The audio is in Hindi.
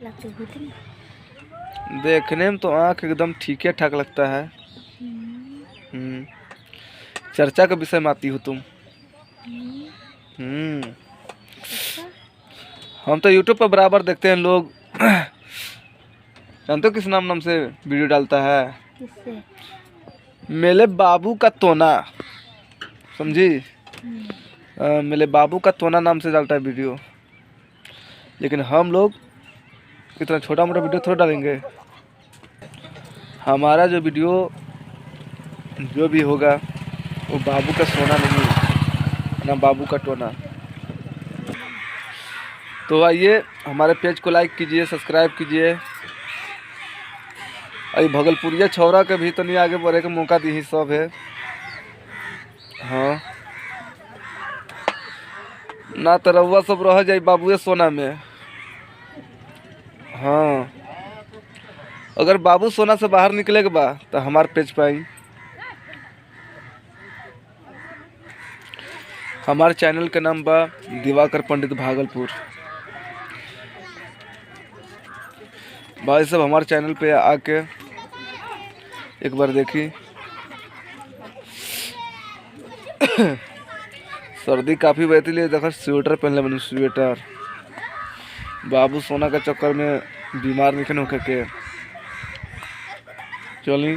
लगते होते नहीं। देखने में तो आँख एकदम ठीक है ठाक लगता है। चर्चा का विषय में आती हो तुम। हम्म अच्छा। हम तो यूट्यूब पर बराबर देखते हैं लोग। जानते हो किस नाम नाम से वीडियो डालता है? किससे? मेरे बाबू का तोना, समझी? मेरे बाबू का तोना नाम से डालता है वीडियो। लेकिन हम लोग इतना छोटा मोटा वीडियो थोड़ा डालेंगे। हमारा जो वीडियो जो भी होगा वो बाबू का सोना नहीं, ना बाबू का टोना। तो आइए हमारे पेज को लाइक कीजिए, सब्सक्राइब कीजिए। अभी भगलपुरिया छौरा के भी तो नहीं आगे बढ़े के मौका दी ही सब है। हाँ ना तो रउआ सब रह जाई बाबूए सोना में। हाँ अगर बाबू सोना से बाहर निकले के बा तो हमारे पेज पे आई। हमारे चैनल का नाम बा दिवाकर पंडित भागलपुर। भाई सब हमारे चैनल पे आके एक बार देखी। सर्दी काफ़ी बहती ले देखा, स्वेटर पहन ले, स्वेटर। बाबू सोना के चक्कर में बीमार नहीं होके के चली।